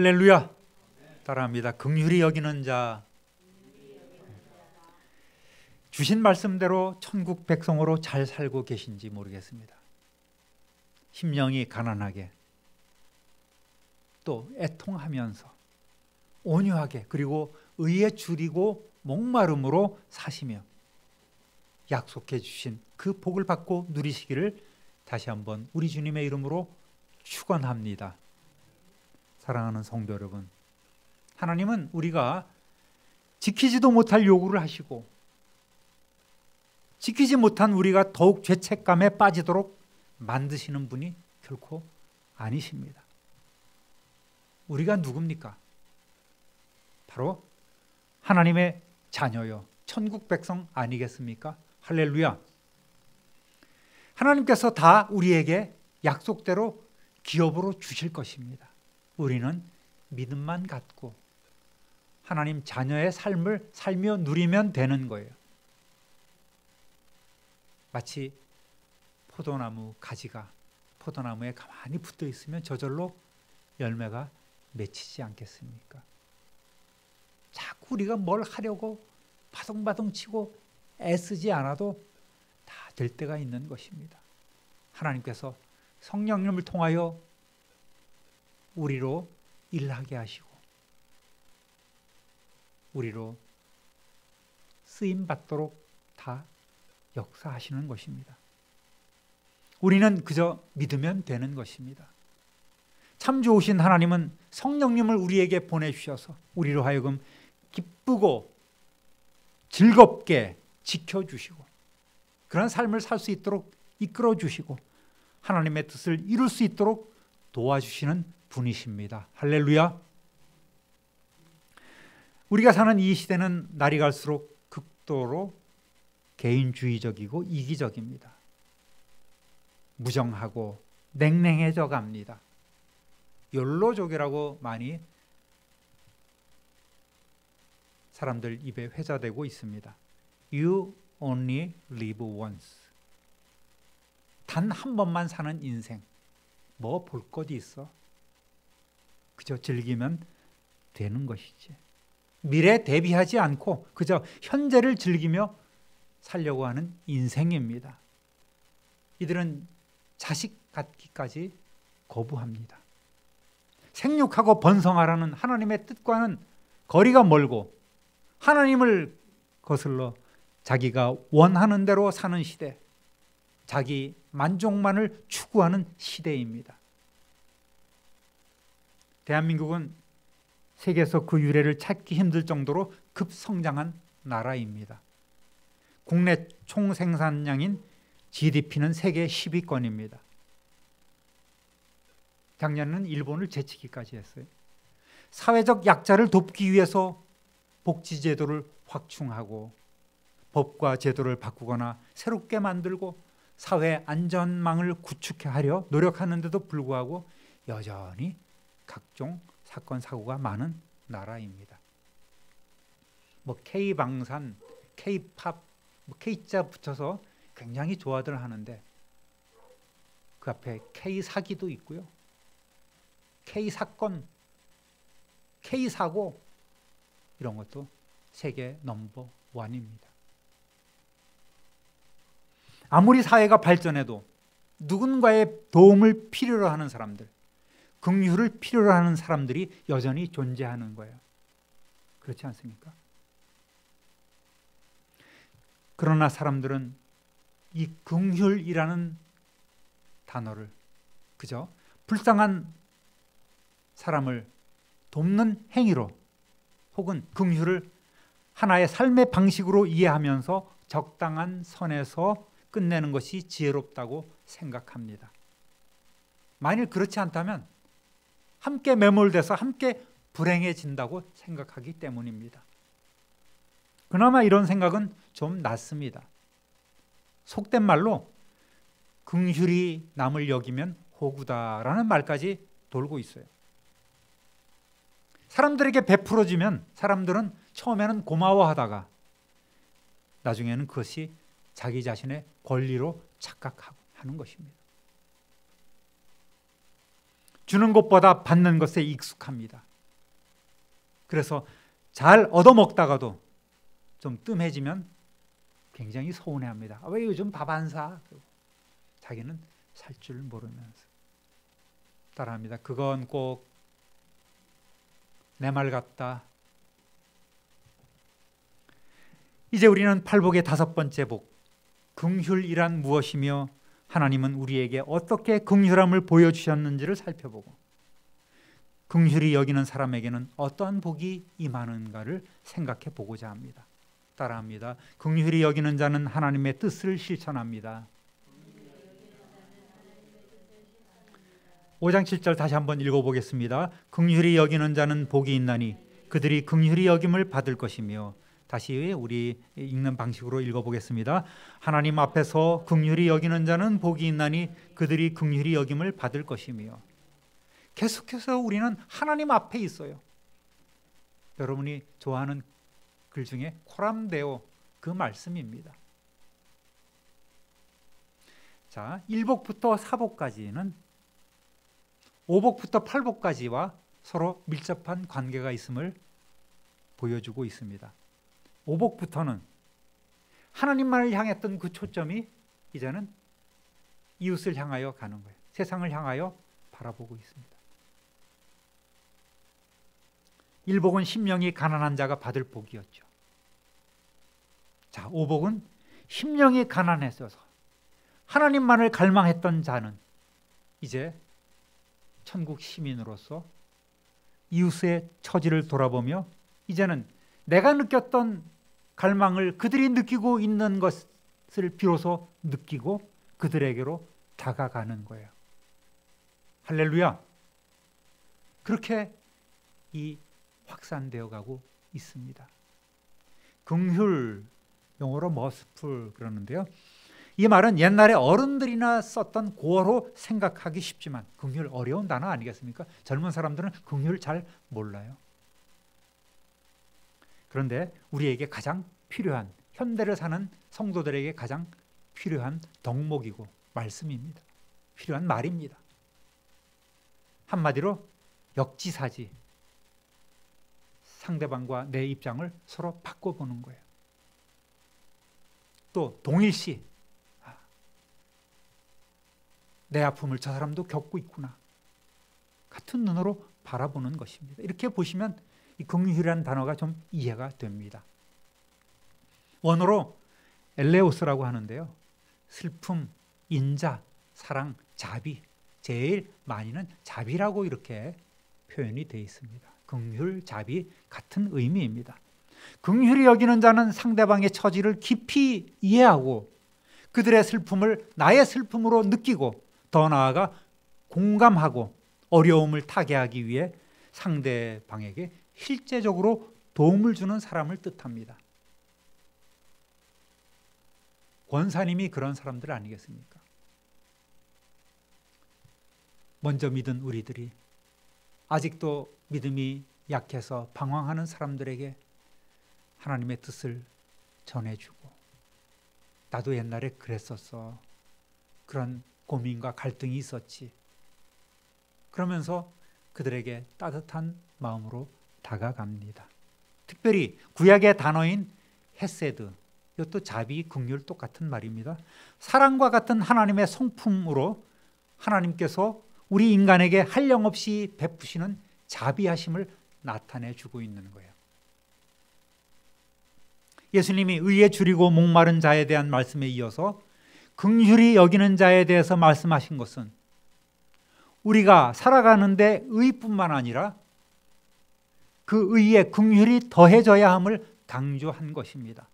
할렐루야. 따라합니다. 긍휼히 여기는 자. 주신 말씀대로 천국 백성으로 잘 살고 계신지 모르겠습니다. 심령이 가난하게, 또 애통하면서 온유하게, 그리고 의에 줄이고 목마름으로 사시며 약속해 주신 그 복을 받고 누리시기를 다시 한번 우리 주님의 이름으로 축원합니다. 사랑하는 성도 여러분, 하나님은 우리가 지키지도 못할 요구를 하시고 지키지 못한 우리가 더욱 죄책감에 빠지도록 만드시는 분이 결코 아니십니다. 우리가 누굽니까? 바로 하나님의 자녀요, 천국 백성 아니겠습니까? 할렐루야. 하나님께서 다 우리에게 약속대로 기업으로 주실 것입니다. 우리는 믿음만 갖고 하나님 자녀의 삶을 살며 누리면 되는 거예요. 마치 포도나무 가지가 포도나무에 가만히 붙어 있으면 저절로 열매가 맺히지 않겠습니까? 자꾸 우리가 뭘 하려고 바둥바둥 치고 애쓰지 않아도 다 될 때가 있는 것입니다. 하나님께서 성령님을 통하여 우리로 일하게 하시고 우리로 쓰임받도록 다 역사하시는 것입니다. 우리는 그저 믿으면 되는 것입니다. 참 좋으신 하나님은 성령님을 우리에게 보내주셔서 우리로 하여금 기쁘고 즐겁게 지켜주시고 그런 삶을 살 수 있도록 이끌어주시고 하나님의 뜻을 이룰 수 있도록 도와주시는 분이십니다. 할렐루야. 우리가 사는 이 시대는 날이 갈수록 극도로 개인주의적이고 이기적입니다. 무정하고 냉랭해져 갑니다. 욜로족이라고 많이 사람들 입에 회자되고 있습니다. You only live once. 단 한 번만 사는 인생. 뭐 볼 것이 있어? 그저 즐기면 되는 것이지. 미래 대비하지 않고 그저 현재를 즐기며 살려고 하는 인생입니다. 이들은 자식 갖기까지 거부합니다. 생육하고 번성하라는 하나님의 뜻과는 거리가 멀고 하나님을 거슬러 자기가 원하는 대로 사는 시대, 자기 만족만을 추구하는 시대입니다. 대한민국은 세계에서 그 유래를 찾기 힘들 정도로 급성장한 나라입니다. 국내 총생산량인 GDP는 세계 10위권입니다. 작년에는 일본을 제치기까지 했어요. 사회적 약자를 돕기 위해서 복지제도를 확충하고 법과 제도를 바꾸거나 새롭게 만들고 사회 안전망을 구축하려 노력하는데도 불구하고 여전히 각종 사건 사고가 많은 나라입니다. 뭐 K방산, K팝, K자 붙여서 굉장히 좋아들 하는데 그 앞에 K사기도 있고요. K사건, K사고 이런 것도 세계 넘버 원입니다. 아무리 사회가 발전해도 누군가의 도움을 필요로 하는 사람들, 긍휼을 필요로 하는 사람들이 여전히 존재하는 거예요. 그렇지 않습니까? 그러나 사람들은 이 긍휼이라는 단어를 그저 불쌍한 사람을 돕는 행위로 혹은 긍휼을 하나의 삶의 방식으로 이해하면서 적당한 선에서 끝내는 것이 지혜롭다고 생각합니다. 만일 그렇지 않다면 함께 매몰돼서 함께 불행해진다고 생각하기 때문입니다. 그나마 이런 생각은 좀 낫습니다. 속된 말로 긍휼히 남을 여기면 호구다라는 말까지 돌고 있어요. 사람들에게 베풀어주면 사람들은 처음에는 고마워하다가 나중에는 그것이 자기 자신의 권리로 착각하는 것입니다. 주는 것보다 받는 것에 익숙합니다. 그래서 잘 얻어먹다가도 좀 뜸해지면 굉장히 서운해합니다. 왜 요즘 밥 안 사? 자기는 살 줄 모르면서 따라합니다. 그건 꼭 내 말 같다. 이제 우리는 팔복의 5번째 복, 긍휼이란 무엇이며 하나님은 우리에게 어떻게 긍휼함을 보여주셨는지를 살펴보고 긍휼히 여기는 사람에게는 어떠한 복이 임하는가를 생각해 보고자 합니다. 따라합니다. 긍휼히 여기는 자는 하나님의 뜻을 실천합니다. 5장 7절 다시 한번 읽어보겠습니다. 긍휼히 여기는 자는 복이 있나니 그들이 긍휼히 여김을 받을 것이며, 다시 우리 읽는 방식으로 읽어보겠습니다. 하나님 앞에서 긍휼히 여기는 자는 복이 있나니 그들이 긍휼히 여김을 받을 것이며. 계속해서 우리는 하나님 앞에 있어요. 여러분이 좋아하는 글 중에 코람데오, 그 말씀입니다. 자, 1복부터 4복까지는 5복부터 8복까지와 서로 밀접한 관계가 있음을 보여주고 있습니다. 5복부터는 하나님만을 향했던 그 초점이 이제는 이웃을 향하여 가는 거예요. 세상을 향하여 바라보고 있습니다. 1복은 심령이 가난한 자가 받을 복이었죠. 자, 5복은 심령이 가난했어서 하나님만을 갈망했던 자는 이제 천국 시민으로서 이웃의 처지를 돌아보며 이제는 내가 느꼈던 갈망을 그들이 느끼고 있는 것을 비로소 느끼고 그들에게로 다가가는 거예요. 할렐루야. 그렇게 이 확산되어 가고 있습니다. 긍휼, 영어로 merciful 그러는데요. 이 말은 옛날에 어른들이나 썼던 고어로 생각하기 쉽지만 긍휼 어려운 단어 아니겠습니까? 젊은 사람들은 긍휼 잘 몰라요. 그런데 우리에게 가장 필요한, 현대를 사는 성도들에게 가장 필요한 덕목이고 말씀입니다. 필요한 말입니다. 한마디로 역지사지, 상대방과 내 입장을 서로 바꿔보는 거예요. 또 동일시, 내 아픔을 저 사람도 겪고 있구나, 같은 눈으로 바라보는 것입니다. 이렇게 보시면 이 긍휼이라는 단어가 좀 이해가 됩니다. 원어로 엘레오스라고 하는데요, 슬픔, 인자, 사랑, 자비, 제일 많이는 자비라고 이렇게 표현이 되어 있습니다. 긍휼, 자비 같은 의미입니다. 긍휼히 여기는 자는 상대방의 처지를 깊이 이해하고 그들의 슬픔을 나의 슬픔으로 느끼고 더 나아가 공감하고 어려움을 타개하기 위해 상대방에게 실제적으로 도움을 주는 사람을 뜻합니다. 권사님이 그런 사람들 아니겠습니까? 먼저 믿은 우리들이 아직도 믿음이 약해서 방황하는 사람들에게 하나님의 뜻을 전해주고, 나도 옛날에 그랬었어, 그런 고민과 갈등이 있었지, 그러면서 그들에게 따뜻한 마음으로 다가갑니다. 특별히 구약의 단어인 헤세드, 이것도 자비, 긍휼 똑같은 말입니다. 사랑과 같은 하나님의 성품으로 하나님께서 우리 인간에게 한량없이 베푸시는 자비하심을 나타내 주고 있는 거예요. 예수님이 의에 줄이고 목마른 자에 대한 말씀에 이어서 긍휼히 여기는 자에 대해서 말씀하신 것은 우리가 살아가는데 의뿐만 아니라 그 의에 긍휼이 더해져야 함을 강조한 것입니다.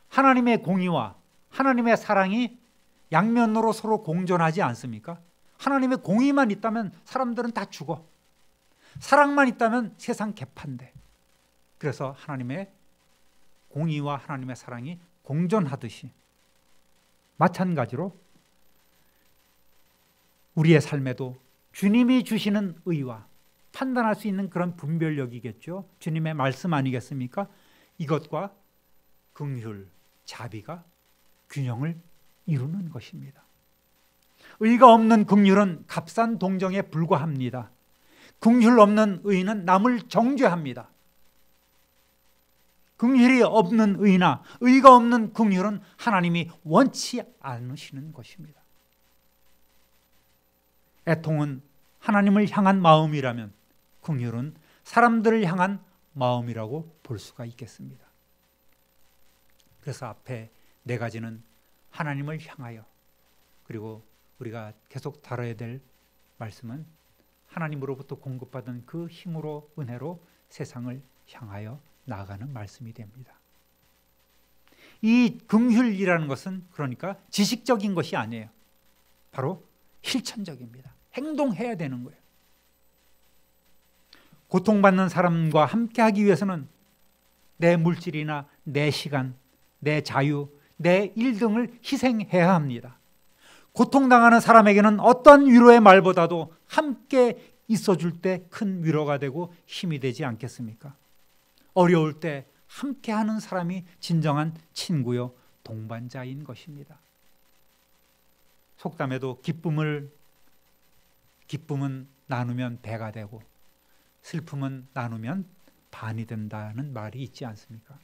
하나님의 공의와 하나님의 사랑이 양면으로 서로 공존하지 않습니까? 하나님의 공의만 있다면 사람들은 다 죽어. 사랑만 있다면 세상 개판돼. 그래서 하나님의 공의와 하나님의 사랑이 공존하듯이 마찬가지로 우리의 삶에도 주님이 주시는 의와 판단할 수 있는 그런 분별력이겠죠. 주님의 말씀 아니겠습니까? 이것과 긍휼, 자비가 균형을 이루는 것입니다. 의가 없는 긍휼은 값싼 동정에 불과합니다. 긍휼 없는 의인은 남을 정죄합니다. 긍휼이 없는 의나 의가 없는 긍휼은 하나님이 원치 않으시는 것입니다. 애통은 하나님을 향한 마음이라면 긍휼은 사람들을 향한 마음이라고 볼 수가 있겠습니다. 그래서 앞에 네 가지는 하나님을 향하여, 그리고 우리가 계속 다뤄야 될 말씀은 하나님으로부터 공급받은 그 힘으로, 은혜로 세상을 향하여 나아가는 말씀이 됩니다. 이 긍휼이라는 것은 그러니까 지식적인 것이 아니에요. 바로 실천적입니다. 행동해야 되는 거예요. 고통받는 사람과 함께하기 위해서는 내 물질이나 내 시간, 내 자유, 내 일 등을 희생해야 합니다. 고통당하는 사람에게는 어떤 위로의 말보다도 함께 있어줄 때 큰 위로가 되고 힘이 되지 않겠습니까? 어려울 때 함께하는 사람이 진정한 친구요 동반자인 것입니다. 속담에도 기쁨은 나누면 배가 되고 슬픔은 나누면 반이 된다는 말이 있지 않습니까?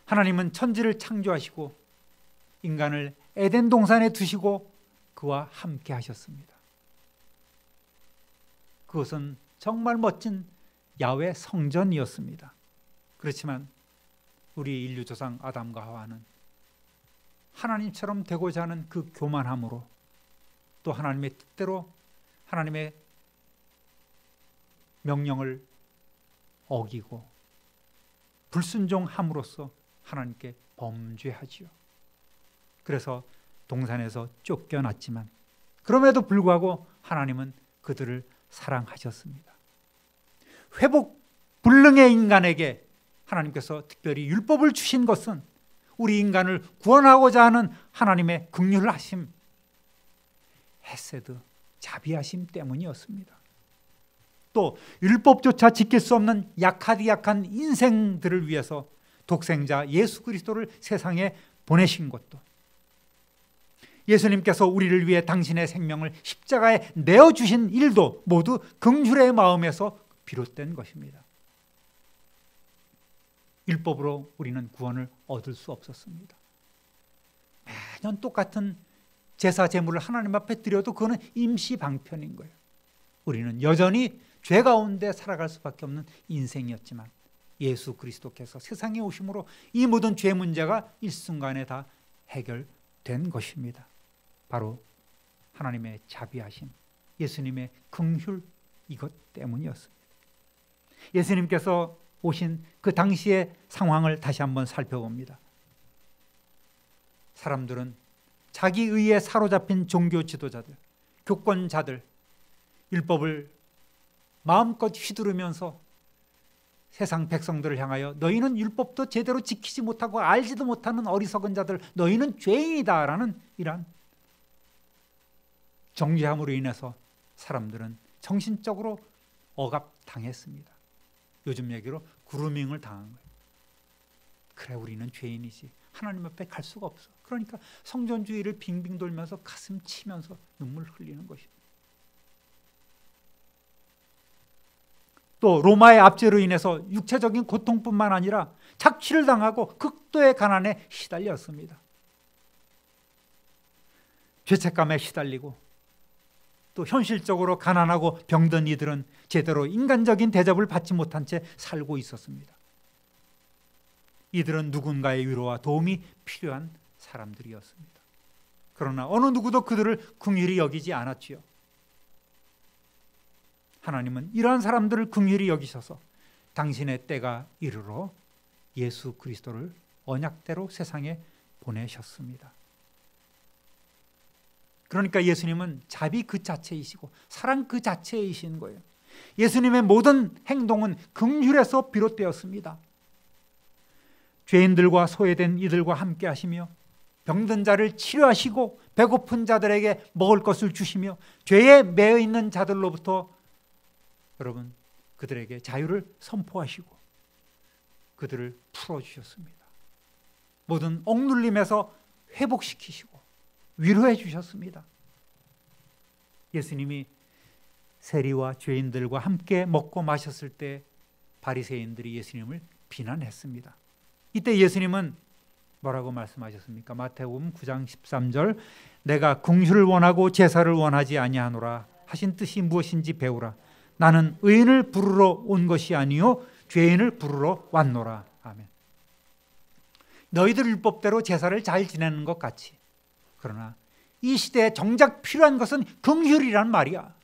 하나님은 천지를 창조하시고 인간을 에덴 동산에 두시고 그와 함께 하셨습니다. 그것은 정말 멋진 야훼 성전이었습니다. 그렇지만 우리 인류 조상 아담과 하와는 하나님처럼 되고자 하는 그 교만함으로, 또 하나님의 뜻대로 하나님의 명령을 어기고 불순종함으로써 하나님께 범죄하지요. 그래서 동산에서 쫓겨났지만 그럼에도 불구하고 하나님은 그들을 사랑하셨습니다. 회복 불능의 인간에게 하나님께서 특별히 율법을 주신 것은 우리 인간을 구원하고자 하는 하나님의 긍휼하심, 헤세드, 자비하심 때문이었습니다. 또 율법조차 지킬 수 없는 약한 인생들을 위해서 독생자 예수 그리스도를 세상에 보내신 것도, 예수님께서 우리를 위해 당신의 생명을 십자가에 내어주신 일도 모두 긍휼의 마음에서 비롯된 것입니다. 율법으로 우리는 구원을 얻을 수 없었습니다. 매년 똑같은 제사 제물을 하나님 앞에 드려도 그거는 임시 방편인 거예요. 우리는 여전히 죄 가운데 살아갈 수밖에 없는 인생이었지만 예수 그리스도께서 세상에 오심으로 이 모든 죄 문제가 일순간에 다 해결된 것입니다. 바로 하나님의 자비하심, 예수님의 긍휼, 이것 때문이었습니다. 예수님께서 오신 그 당시의 상황을 다시 한번 살펴봅니다. 사람들은 자기 의에 사로잡힌 종교 지도자들, 교권자들, 율법을 마음껏 휘두르면서 세상 백성들을 향하여 너희는 율법도 제대로 지키지 못하고 알지도 못하는 어리석은 자들, 너희는 죄인이다라는 이러한 정죄함으로 인해서 사람들은 정신적으로 억압당했습니다. 요즘 얘기로 그루밍을 당한 거예요. 그래, 우리는 죄인이지, 하나님 앞에 갈 수가 없어. 그러니까 성전주의를 빙빙 돌면서 가슴 치면서 눈물 흘리는 것입니다. 또 로마의 압제로 인해서 육체적인 고통뿐만 아니라 착취를 당하고 극도의 가난에 시달렸습니다. 죄책감에 시달리고 또 현실적으로 가난하고 병든 이들은 제대로 인간적인 대접을 받지 못한 채 살고 있었습니다. 이들은 누군가의 위로와 도움이 필요한 사람들이었습니다. 그러나 어느 누구도 그들을 긍휼히 여기지 않았지요. 하나님은 이러한 사람들을 긍휼히 여기셔서 당신의 때가 이르러 예수 그리스도를 언약대로 세상에 보내셨습니다. 그러니까 예수님은 자비 그 자체이시고 사랑 그 자체이신 거예요. 예수님의 모든 행동은 긍휼에서 비롯되었습니다. 죄인들과 소외된 이들과 함께 하시며 병든 자를 치료하시고 배고픈 자들에게 먹을 것을 주시며 죄에 매여 있는 자들로부터 여러분 그들에게 자유를 선포하시고 그들을 풀어주셨습니다. 모든 억눌림에서 회복시키시고 위로해 주셨습니다. 예수님이 세리와 죄인들과 함께 먹고 마셨을 때 바리새인들이 예수님을 비난했습니다. 이때 예수님은 뭐라고 말씀하셨습니까? 마태복음 9장 13절, 내가 긍휼을 원하고 제사를 원하지 아니하노라 하신 뜻이 무엇인지 배우라. 나는 의인을 부르러 온 것이 아니요 죄인을 부르러 왔노라. 아멘. 너희들 율법대로 제사를 잘 지내는 것 같이, 그러나 이 시대에 정작 필요한 것은 긍휼이란 말이야.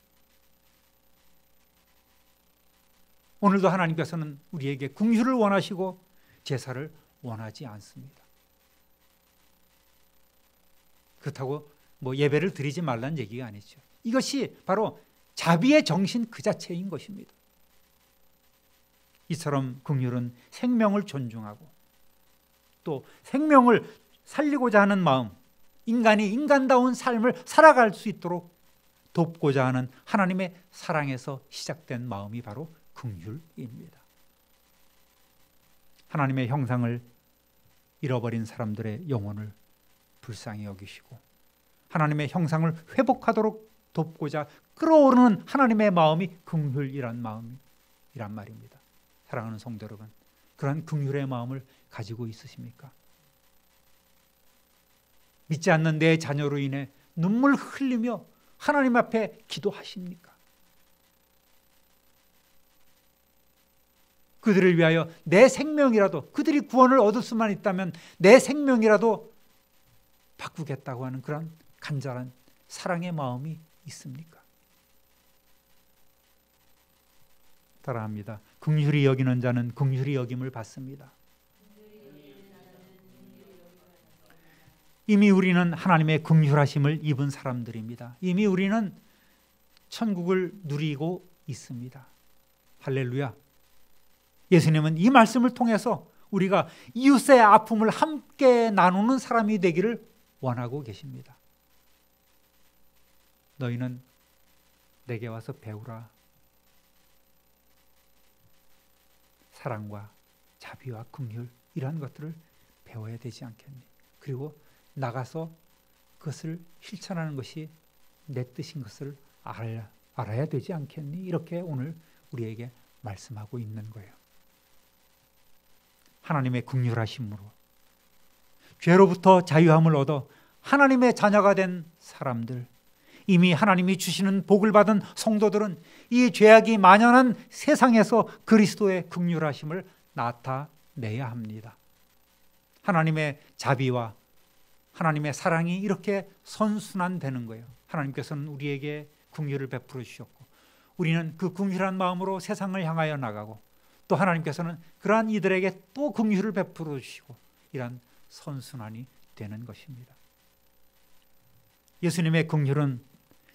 오늘도 하나님께서는 우리에게 긍휼을 원하시고 제사를 원하지 않습니다. 그렇다고 예배를 드리지 말라는 얘기가 아니죠. 이것이 바로 자비의 정신 그 자체인 것입니다. 이처럼 긍휼은 생명을 존중하고 또 생명을 살리고자 하는 마음, 인간이 인간다운 삶을 살아갈 수 있도록 돕고자 하는 하나님의 사랑에서 시작된 마음이 바로 긍휼입니다. 하나님의 형상을 잃어버린 사람들의 영혼을 불쌍히 여기시고 하나님의 형상을 회복하도록 돕고자 끌어오르는 하나님의 마음이 긍휼이란 마음이란 말입니다. 사랑하는 성도 여러분, 그러한 긍휼의 마음을 가지고 있으십니까? 믿지 않는 내 자녀로 인해 눈물 흘리며 하나님 앞에 기도하십니까? 그들을 위하여 내 생명이라도, 그들이 구원을 얻을 수만 있다면 내 생명이라도 바꾸겠다고 하는 그런 간절한 사랑의 마음이 있습니까? 따라합니다. 긍휼히 여기는 자는 긍휼히 여김을 받습니다. 이미 우리는 하나님의 긍휼하심을 입은 사람들입니다. 이미 우리는 천국을 누리고 있습니다. 할렐루야. 예수님은 이 말씀을 통해서 우리가 이웃의 아픔을 함께 나누는 사람이 되기를 원하고 계십니다. 너희는 내게 와서 배우라. 사랑과 자비와 긍휼, 이러한 것들을 배워야 되지 않겠니? 그리고 나가서 그것을 실천하는 것이 내 뜻인 것을 알아야 되지 않겠니? 이렇게 오늘 우리에게 말씀하고 있는 거예요. 하나님의 긍휼하심으로 죄로부터 자유함을 얻어 하나님의 자녀가 된 사람들, 이미 하나님이 주시는 복을 받은 성도들은 이 죄악이 만연한 세상에서 그리스도의 긍휼하심을 나타내야 합니다. 하나님의 자비와 하나님의 사랑이 이렇게 선순환되는 거예요. 하나님께서는 우리에게 긍휼을 베풀어 주셨고 우리는 그 긍휼한 마음으로 세상을 향하여 나가고 또 하나님께서는 그러한 이들에게 또 긍휼을 베풀어 주시고 이러한 선순환이 되는 것입니다. 예수님의 긍휼은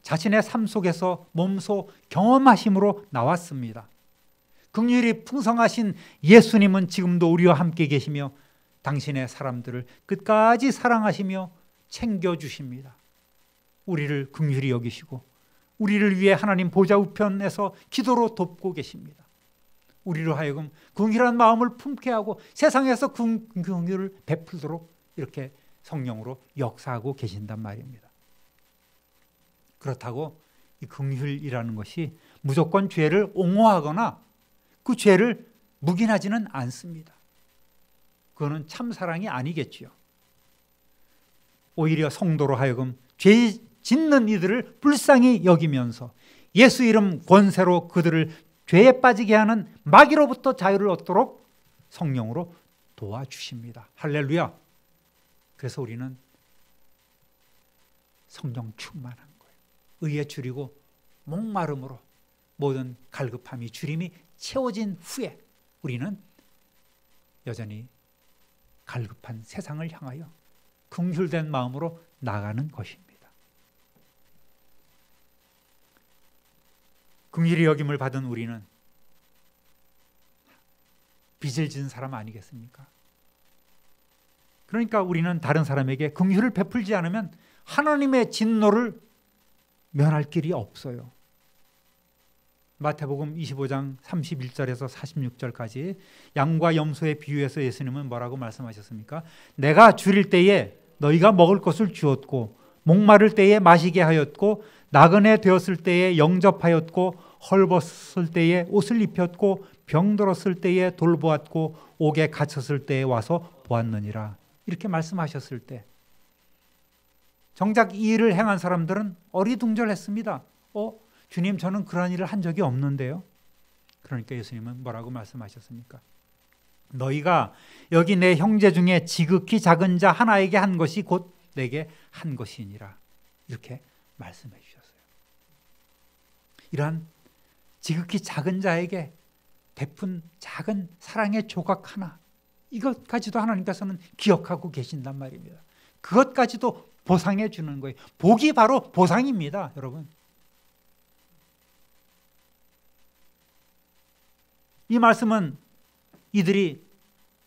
자신의 삶 속에서 몸소 경험하심으로 나왔습니다. 긍휼이 풍성하신 예수님은 지금도 우리와 함께 계시며 당신의 사람들을 끝까지 사랑하시며 챙겨주십니다. 우리를 긍휼히 여기시고 우리를 위해 하나님 보좌 우편에서 기도로 돕고 계십니다. 우리로 하여금 긍휼한 마음을 품게 하고 세상에서 긍휼을 베풀도록 이렇게 성령으로 역사하고 계신단 말입니다. 그렇다고 이 긍휼이라는 것이 무조건 죄를 옹호하거나 그 죄를 묵인하지는 않습니다. 그거는 참 사랑이 아니겠지요. 오히려 성도로 하여금 죄 짓는 이들을 불쌍히 여기면서 예수 이름 권세로 그들을 죄에 빠지게 하는 마귀로부터 자유를 얻도록 성령으로 도와주십니다. 할렐루야. 그래서 우리는 성령 충만한 거예요. 의에 줄이고 목마름으로 모든 갈급함이 주림이 채워진 후에 우리는 여전히 갈급한 세상을 향하여 긍휼된 마음으로 나가는 것입니다. 긍휼히 여김을 받은 우리는 빚을 진 사람 아니겠습니까? 그러니까 우리는 다른 사람에게 긍휼을 베풀지 않으면 하나님의 진노를 면할 길이 없어요. 마태복음 25장 31절에서 46절까지 양과 염소의 비유에서 예수님은 뭐라고 말씀하셨습니까? 내가 줄일 때에 너희가 먹을 것을 주었고 목마를 때에 마시게 하였고 나그네 되었을 때에 영접하였고 헐벗을 때에 옷을 입혔고 병들었을 때에 돌보았고 옥에 갇혔을 때에 와서 보았느니라. 이렇게 말씀하셨을 때 정작 이 일을 행한 사람들은 어리둥절했습니다. 주님, 저는 그런 일을 한 적이 없는데요. 그러니까 예수님은 뭐라고 말씀하셨습니까? 너희가 여기 내 형제 중에 지극히 작은 자 하나에게 한 것이 곧 내게 한 것이니라. 이렇게 말씀해 주셨어요. 이러한 지극히 작은 자에게 베푼 작은 사랑의 조각 하나, 이것까지도 하나님께서는 기억하고 계신단 말입니다. 그것까지도 보상해 주는 거예요. 복이 바로 보상입니다, 여러분. 이 말씀은 이들이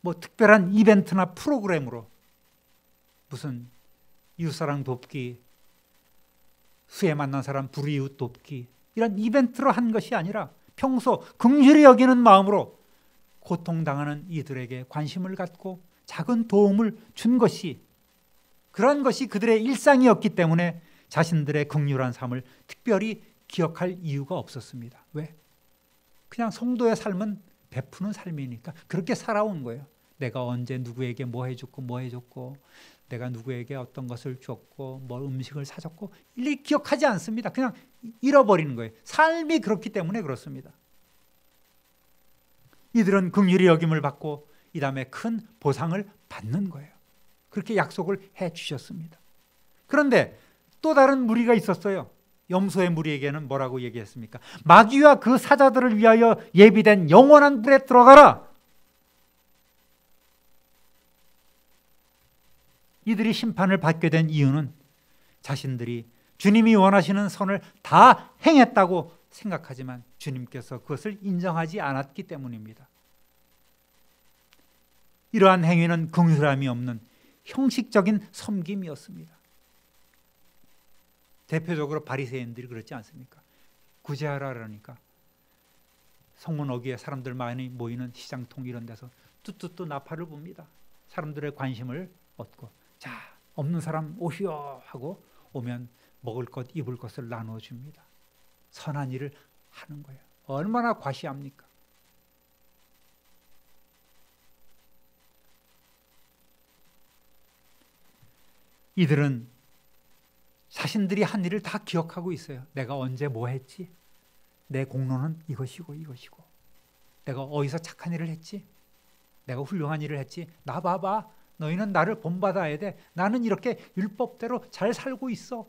뭐 특별한 이벤트나 프로그램으로 무슨 이웃사랑 돕기, 수해 만난 사람 불이웃 돕기, 이런 이벤트로 한 것이 아니라 평소 긍휼히 여기는 마음으로 고통당하는 이들에게 관심을 갖고 작은 도움을 준 것이, 그런 것이 그들의 일상이었기 때문에 자신들의 긍휼한 삶을 특별히 기억할 이유가 없었습니다. 왜? 그냥 성도의 삶은 베푸는 삶이니까 그렇게 살아온 거예요. 내가 언제 누구에게 뭐 해줬고 뭐 해줬고, 내가 누구에게 어떤 것을 줬고 뭐 음식을 사줬고, 일일이 기억하지 않습니다. 그냥 잃어버리는 거예요. 삶이 그렇기 때문에 그렇습니다. 이들은 긍휼히 여김을 받고 이 다음에 큰 보상을 받는 거예요. 그렇게 약속을 해 주셨습니다. 그런데 또 다른 무리가 있었어요. 염소의 무리에게는 뭐라고 얘기했습니까? 마귀와 그 사자들을 위하여 예비된 영원한 불에 들어가라. 이들이 심판을 받게 된 이유는 자신들이 주님이 원하시는 선을 다 행했다고 생각하지만 주님께서 그것을 인정하지 않았기 때문입니다. 이러한 행위는 긍휼함이 없는 형식적인 섬김이었습니다. 대표적으로 바리새인들이 그렇지 않습니까? 구제하라 그러니까 성문 어귀에 사람들 많이 모이는 시장통 이런 데서 뚜뚜뚜 나팔을 붑니다. 사람들의 관심을 얻고, 자, 없는 사람 오시오 하고 오면 먹을 것 입을 것을 나누어 줍니다. 선한 일을 하는 거예요. 얼마나 과시합니까? 이들은 자신들이 한 일을 다 기억하고 있어요. 내가 언제 뭐 했지? 내 공로는 이것이고 이것이고, 내가 어디서 착한 일을 했지? 내가 훌륭한 일을 했지? 나 봐봐, 너희는 나를 본받아야 돼. 나는 이렇게 율법대로 잘 살고 있어.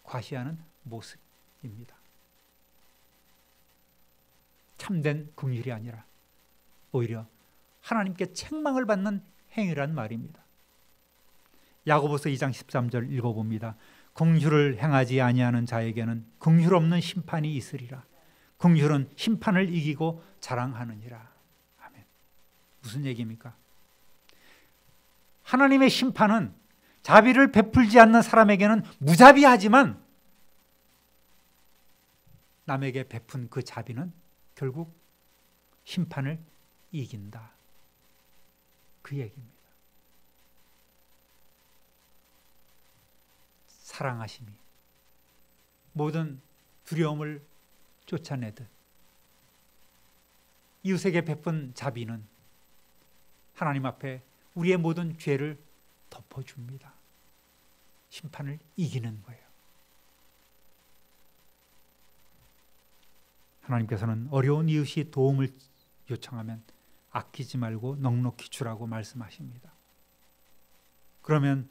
과시하는 모습입니다. 참된 긍휼이 아니라 오히려 하나님께 책망을 받는 행위란 말입니다. 야고보서 2장 13절 읽어봅니다. 긍휼을 행하지 아니하는 자에게는 긍휼 없는 심판이 있으리라. 긍휼은 심판을 이기고 자랑하느니라. 아멘. 무슨 얘기입니까? 하나님의 심판은 자비를 베풀지 않는 사람에게는 무자비하지만 남에게 베푼 그 자비는 결국 심판을 이긴다. 그 얘기입니다. 사랑하심이 모든 두려움을 쫓아내듯 이웃에게 베푼 자비는 하나님 앞에 우리의 모든 죄를 덮어줍니다. 심판을 이기는 거예요. 하나님께서는 어려운 이웃이 도움을 요청하면 아끼지 말고 넉넉히 주라고 말씀하십니다. 그러면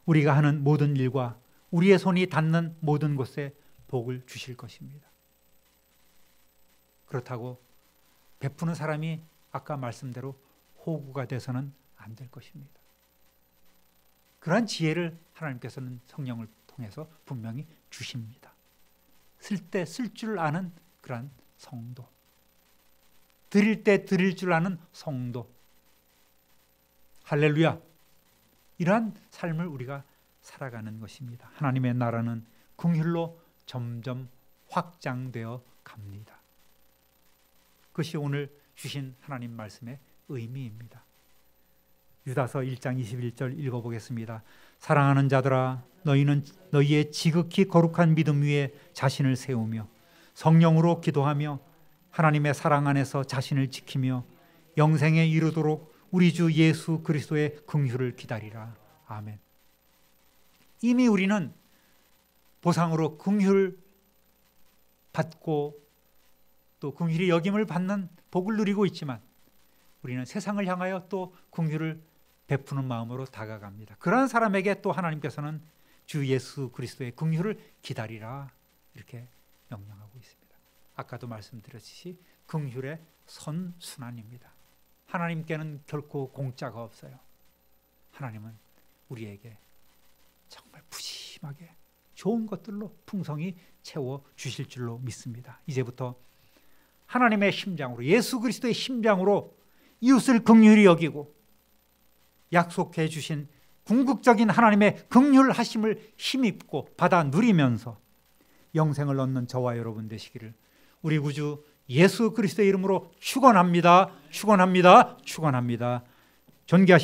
우리가 하는 모든 일과 우리의 손이 닿는 모든 곳에 복을 주실 것입니다. 그렇다고 베푸는 사람이 아까 말씀대로 호구가 돼서는 안 될 것입니다. 그러한 지혜를 하나님께서는 성령을 통해서 분명히 주십니다. 쓸 때 쓸 줄 아는 그러한 성도, 드릴 때 드릴 줄 아는 성도. 할렐루야! 이러한 삶을 우리가 살아가는 것입니다. 하나님의 나라는 긍휼로 점점 확장되어 갑니다. 그것이 오늘 주신 하나님 말씀의 의미입니다. 유다서 1장 21절 읽어보겠습니다. 사랑하는 자들아, 너희는 너희의 지극히 거룩한 믿음 위에 자신을 세우며 성령으로 기도하며 하나님의 사랑 안에서 자신을 지키며 영생에 이르도록 우리 주 예수 그리스도의 긍휼을 기다리라. 아멘. 이미 우리는 보상으로 긍휼 받고 또 긍휼히 여김을 받는 복을 누리고 있지만 우리는 세상을 향하여 또 긍휼을 베푸는 마음으로 다가갑니다. 그러한 사람에게 또 하나님께서는 주 예수 그리스도의 긍휼을 기다리라 이렇게 명령하고 있습니다. 아까도 말씀드렸듯이 긍휼의 선순환입니다. 하나님께는 결코 공짜가 없어요. 하나님은 우리에게 정말 푸짐하게 좋은 것들로 풍성히 채워 주실 줄로 믿습니다. 이제부터 하나님의 심장으로, 예수 그리스도의 심장으로 이웃을 긍휼히 여기고 약속해 주신 궁극적인 하나님의 긍휼하심을 힘입고 받아 누리면서 영생을 얻는 저와 여러분 되시기를 우리 구주 예수 그리스도의 이름으로 축원합니다. 축원합니다. 축원합니다. 존귀하신